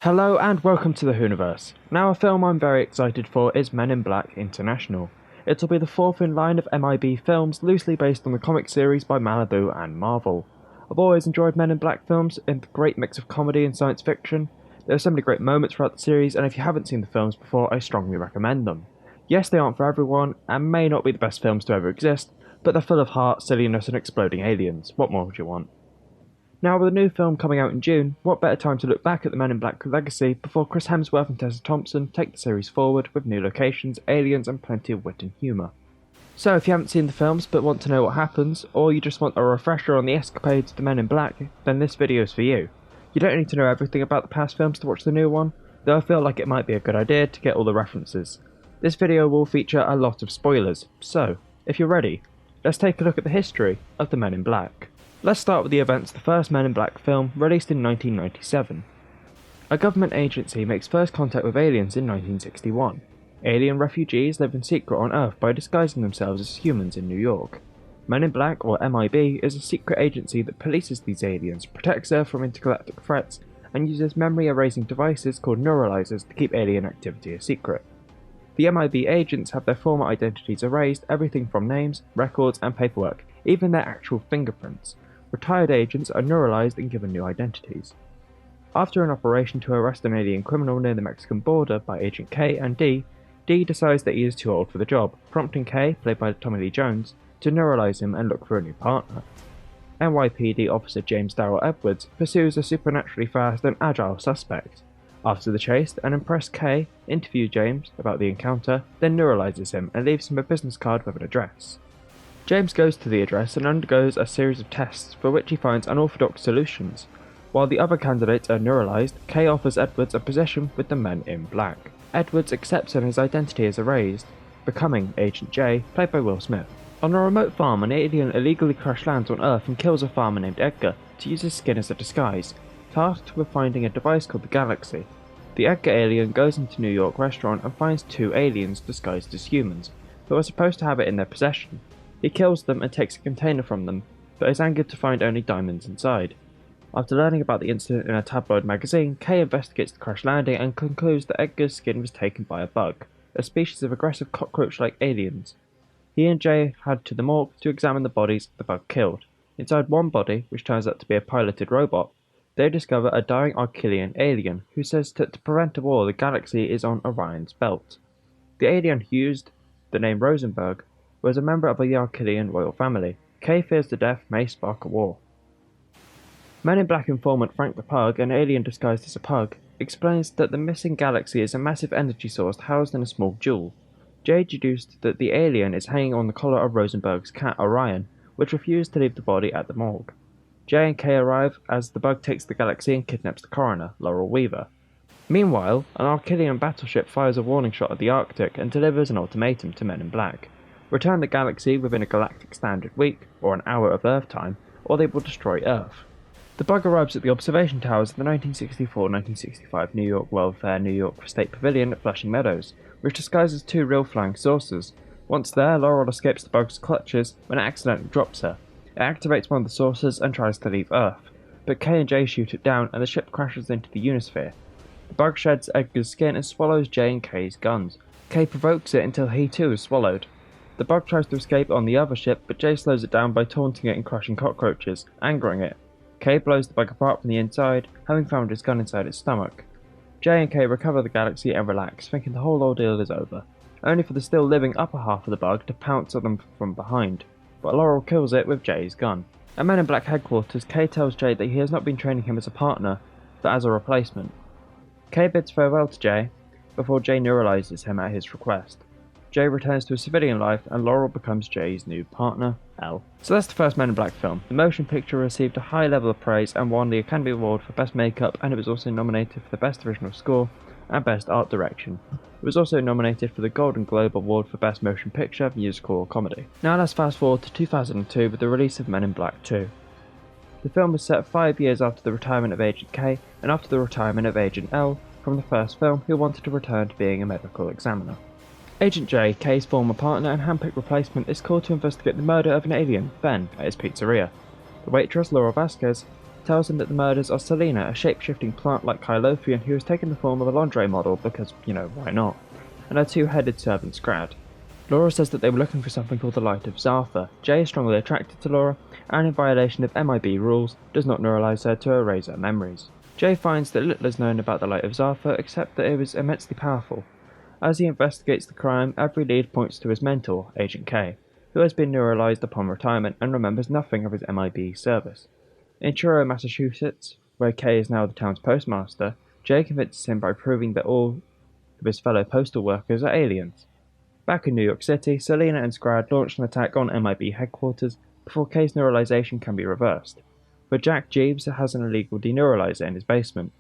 Hello and welcome to the Whoniverse. Now a film I'm very excited for is Men in Black International. It'll be the fourth in line of MIB films loosely based on the comic series by Malibu and Marvel. I've always enjoyed Men in Black films in the great mix of comedy and science fiction. There are so many great moments throughout the series, and if you haven't seen the films before, I strongly recommend them. Yes, they aren't for everyone and may not be the best films to ever exist, but they're full of heart, silliness and exploding aliens. What more would you want? Now, with a new film coming out in June, what better time to look back at the Men in Black legacy before Chris Hemsworth and Tessa Thompson take the series forward with new locations, aliens and plenty of wit and humour. So if you haven't seen the films but want to know what happens, or you just want a refresher on the escapades of the Men in Black, then this video is for you. You don't need to know everything about the past films to watch the new one, though I feel like it might be a good idea to get all the references. This video will feature a lot of spoilers, so if you're ready, let's take a look at the history of the Men in Black. Let's start with the events of the first Men in Black film, released in 1997. A government agency makes first contact with aliens in 1961. Alien refugees live in secret on Earth by disguising themselves as humans in New York. Men in Black, or MIB, is a secret agency that polices these aliens, protects Earth from intergalactic threats, and uses memory-erasing devices called neuralizers to keep alien activity a secret. The MIB agents have their former identities erased, everything from names, records, and paperwork, even their actual fingerprints. Retired agents are neuralized and given new identities. After an operation to arrest an alien criminal near the Mexican border by Agent K and D, D decides that he is too old for the job, prompting K, played by Tommy Lee Jones, to neuralize him and look for a new partner. NYPD officer James Darrell Edwards pursues a supernaturally fast and agile suspect. After the chase, an impressed K interviews James about the encounter, then neuralizes him and leaves him a business card with an address. James goes to the address and undergoes a series of tests for which he finds unorthodox solutions. While the other candidates are neuralized, K offers Edwards a position with the Men in Black. Edwards accepts and his identity is erased, becoming Agent J, played by Will Smith. On a remote farm, an alien illegally crash lands on Earth and kills a farmer named Edgar to use his skin as a disguise, tasked with finding a device called the Galaxy. The Edgar alien goes into a New York restaurant and finds two aliens disguised as humans, who are supposed to have it in their possession. He kills them and takes a container from them, but is angered to find only diamonds inside. After learning about the incident in a tabloid magazine, Kay investigates the crash landing and concludes that Edgar's skin was taken by a bug, a species of aggressive cockroach-like aliens. He and Jay head to the morgue to examine the bodies the bug killed. Inside one body, which turns out to be a piloted robot, they discover a dying Arquillian alien who says that to prevent a war the galaxy is on Orion's belt. The alien who used the name Rosenberg was a member of the Arquillian royal family. Kay fears the death may spark a war. Men in Black informant Frank the Pug, an alien disguised as a pug, explains that the missing galaxy is a massive energy source housed in a small jewel. Jay deduced that the alien is hanging on the collar of Rosenberg's cat Orion, which refused to leave the body at the morgue. Jay and Kay arrive as the bug takes the galaxy and kidnaps the coroner, Laurel Weaver. Meanwhile, an Arquillian battleship fires a warning shot at the Arctic and delivers an ultimatum to Men in Black. Return the galaxy within a galactic standard week, or an hour of Earth time, or they will destroy Earth. The bug arrives at the observation towers of the 1964-1965 New York World Fair New York State Pavilion at Flushing Meadows, which disguises two real flying saucers. Once there, Laurel escapes the bug's clutches when it accidentally drops her. It activates one of the saucers and tries to leave Earth, but Kay and Jay shoot it down and the ship crashes into the Unisphere. The bug sheds Edgar's skin and swallows Jay and Kay's guns. Kay provokes it until he too is swallowed. The bug tries to escape on the other ship, but Jay slows it down by taunting it and crushing cockroaches, angering it. Kay blows the bug apart from the inside, having found his gun inside its stomach. Jay and Kay recover the galaxy and relax, thinking the whole ordeal is over, only for the still living upper half of the bug to pounce at them from behind, but Laurel kills it with Jay's gun. At Men in Black headquarters, Kay tells Jay that he has not been training him as a partner, but as a replacement. Kay bids farewell to Jay, before Jay neuralizes him at his request. Jay returns to a civilian life and Laurel becomes Jay's new partner, Elle. So that's the first Men in Black film. The motion picture received a high level of praise and won the Academy Award for Best Makeup, and it was also nominated for the Best Original Score and Best Art Direction. It was also nominated for the Golden Globe Award for Best Motion Picture, Musical or Comedy. Now let's fast forward to 2002 with the release of Men in Black 2. The film was set 5 years after the retirement of Agent K and after the retirement of Agent L from the first film, who wanted to return to being a medical examiner. Agent J, Kay's former partner and handpicked replacement, is called to investigate the murder of an alien, Ben, at his pizzeria. The waitress, Laura Vasquez, tells him that the murders are Selena, a shape-shifting plant like Kylofian who has taken the form of a lingerie model because, why not, and her two-headed servant Scrad. Laura says that they were looking for something called the Light of Zartha. Jay is strongly attracted to Laura, and in violation of MIB rules, does not neuralize her to erase her memories. Jay finds that little is known about the Light of Zartha except that it was immensely powerful. As he investigates the crime, every lead points to his mentor, Agent K, who has been neuralized upon retirement and remembers nothing of his MIB service. In Truro, Massachusetts, where K is now the town's postmaster, Jay convinces him by proving that all of his fellow postal workers are aliens. Back in New York City, Selena and Scrad launch an attack on MIB headquarters before K's neuralization can be reversed, but Jack Jeeves has an illegal deneuralizer in his basement.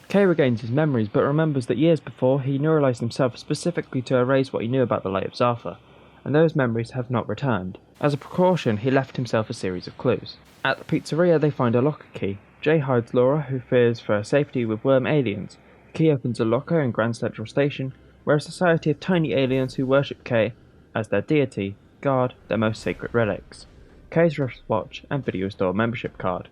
K regains his memories but remembers that years before he neuralized himself specifically to erase what he knew about the Light of Zartha, and those memories have not returned. As a precaution, he left himself a series of clues. At the pizzeria, they find a locker key. Jay hides Laura, who fears for her safety, with worm aliens. The key opens a locker in Grand Central Station, where a society of tiny aliens who worship K as their deity guard their most sacred relics: K's wristwatch and video store membership card.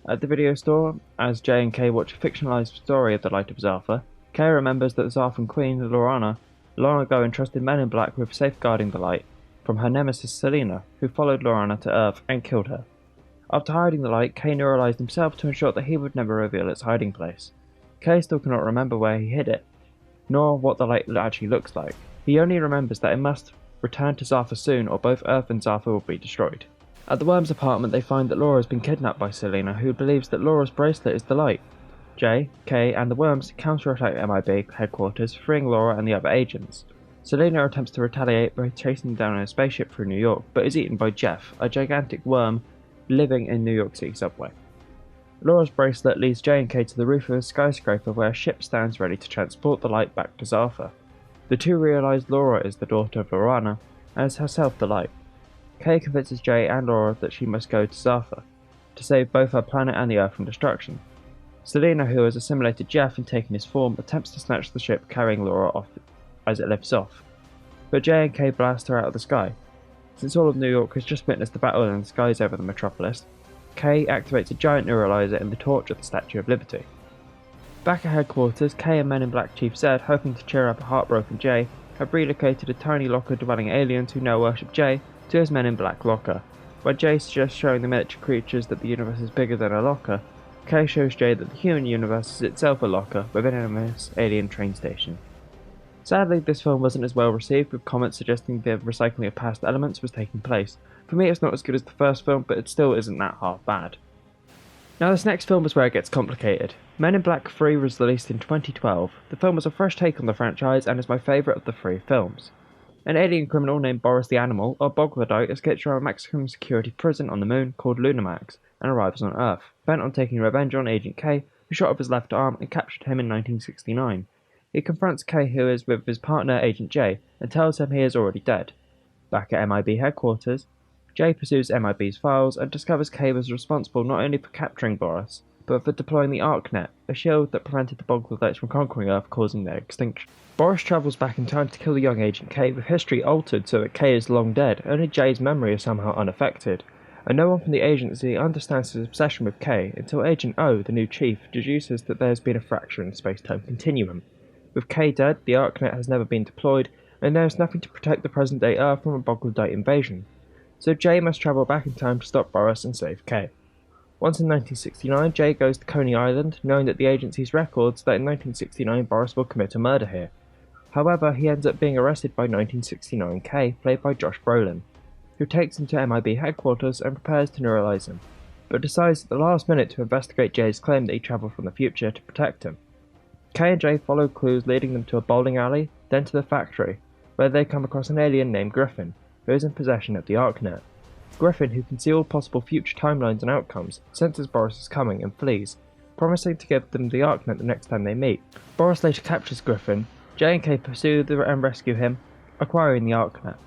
At the video store, as Jay and K watch a fictionalized story of the Light of Zartha, K remembers that the Zarthan Queen, Lorana, long ago entrusted Men in Black with safeguarding the light from her nemesis Selena, who followed Lorana to Earth and killed her. After hiding the light, K neuralized himself to ensure that he would never reveal its hiding place. K still cannot remember where he hid it, nor what the light actually looks like. He only remembers that it must return to Zartha soon or both Earth and Zartha will be destroyed. At the Worms' apartment, they find that Laura has been kidnapped by Selena, who believes that Laura's bracelet is the light. Jay, K, and the Worms counterattack MIB headquarters, freeing Laura and the other agents. Selena attempts to retaliate by chasing down a spaceship through New York, but is eaten by Jeff, a gigantic worm living in New York City subway. Laura's bracelet leads Jay and K to the roof of a skyscraper where a ship stands ready to transport the light back to Zartha. The two realize Laura is the daughter of Lorana, and is herself the light. Kay convinces Jay and Laura that she must go to Zartha, to save both her planet and the Earth from destruction. Selena, who has assimilated Jeff and taken his form, attempts to snatch the ship carrying Laura off as it lifts off, but Jay and Kay blast her out of the sky. Since all of New York has just witnessed the battle in the skies over the metropolis, Kay activates a giant neuralizer in the torch of the Statue of Liberty. Back at headquarters, Kay and Men in Black Chief Zed, hoping to cheer up a heartbroken Jay, have relocated a tiny locker-dwelling aliens who now worship Jay to his Men in Black locker. When Jay suggests showing the miniature creatures that the universe is bigger than a locker, Kay shows Jay that the human universe is itself a locker within an immense alien train station. Sadly, this film wasn't as well received, with comments suggesting the recycling of past elements was taking place. For me, it's not as good as the first film, but it still isn't that half bad. Now, this next film is where it gets complicated. Men in Black 3 was released in 2012. The film was a fresh take on the franchise and is my favourite of the three films. An alien criminal named Boris the Animal, or Bogladite, escapes from a Mexican security prison on the moon called Lunamax and arrives on Earth, bent on taking revenge on Agent K, who shot off his left arm and captured him in 1969. He confronts K, who is with his partner Agent J, and tells him he is already dead. Back at MIB headquarters, J pursues MIB's files and discovers K was responsible not only for capturing Boris, but for deploying the ArcNet, a shield that prevented the Boggledites from conquering Earth, causing their extinction. Boris travels back in time to kill the young Agent K, with history altered so that K is long dead, only J's memory is somehow unaffected, and no one from the agency understands his obsession with K until Agent O, the new chief, deduces that there has been a fracture in the space-time continuum. With K dead, the ArcNet has never been deployed, and there is nothing to protect the present-day Earth from a Bogledite invasion. So Jay must travel back in time to stop Boris and save K. Once in 1969, Jay goes to Coney Island, knowing that the agency's records that in 1969 Boris will commit a murder here. However, he ends up being arrested by 1969 K, played by Josh Brolin, who takes him to MIB headquarters and prepares to neuralize him, but decides at the last minute to investigate Jay's claim that he travelled from the future to protect him. K and Jay follow clues leading them to a bowling alley, then to the factory, where they come across an alien named Griffin, who is in possession of the ArcNet. Griffin, who can see all possible future timelines and outcomes, senses Boris is coming and flees, promising to give them the ArcNet the next time they meet. Boris later captures Griffin. Jay and K pursue and rescue him, acquiring the ArcNet.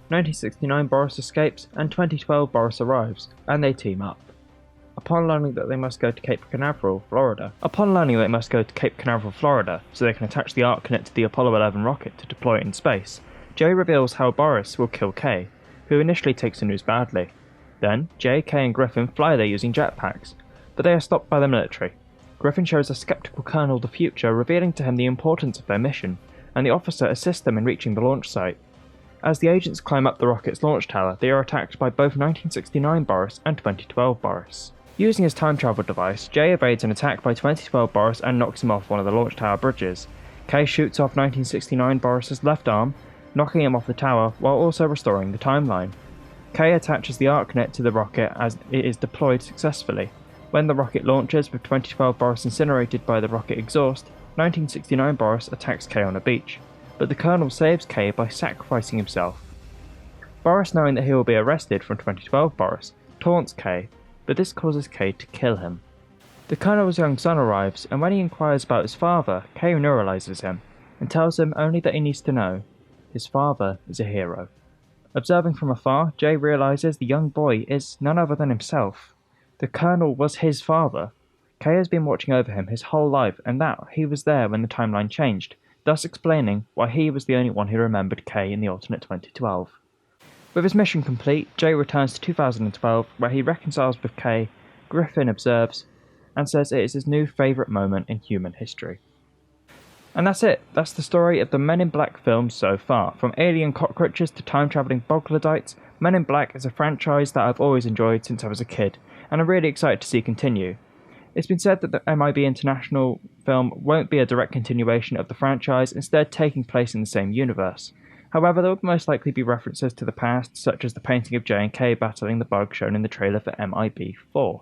1969 Boris escapes, and 2012 Boris arrives, and they team up. Upon learning that they must go to Cape Canaveral, Florida, so they can attach the ArcNet to the Apollo 11 rocket to deploy it in space, Jay reveals how Boris will kill K, who initially takes the news badly. Then, Jay, K and Griffin fly there using jetpacks. but they are stopped by the military. Griffin shows a skeptical colonel the future, revealing to him the importance of their mission, and the officer assists them in reaching the launch site. As the agents climb up the rocket's launch tower, they are attacked by both 1969 Boris and 2012 Boris. Using his time travel device, Jay evades an attack by 2012 Boris and knocks him off one of the launch tower bridges. Kay shoots off 1969 Boris's left arm, knocking him off the tower while also restoring the timeline. Kay attaches the ArcNet to the rocket as it is deployed successfully. When the rocket launches with 2012 Boris incinerated by the rocket exhaust, 1969 Boris attacks Kay on a beach, but the Colonel saves Kay by sacrificing himself. Boris, knowing that he will be arrested from 2012 Boris, taunts Kay, but this causes Kay to kill him. The Colonel's young son arrives, and when he inquires about his father, Kay neuralizes him, and tells him only that he needs to know his father is a hero. Observing from afar, Jay realizes the young boy is none other than himself. The Colonel was his father. Kay has been watching over him his whole life, and that he was there when the timeline changed, thus explaining why he was the only one who remembered Kay in the alternate 2012. With his mission complete, Jay returns to 2012, where he reconciles with Kay. Griffin observes, and says it is his new favourite moment in human history. And that's it. That's the story of the Men in Black films so far. From alien cockroaches to time-travelling Boglodites, Men in Black is a franchise that I've always enjoyed since I was a kid, and I'm really excited to see continue. It's been said that the MIB International film won't be a direct continuation of the franchise, instead taking place in the same universe. However, there will most likely be references to the past, such as the painting of J and K battling the bug shown in the trailer for MIB 4.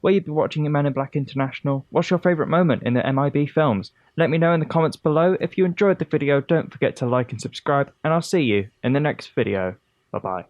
Will you be watching Men in Black International? What's your favourite moment in the MIB films? Let me know in the comments below. If you enjoyed the video, don't forget to like and subscribe, and I'll see you in the next video. Bye bye.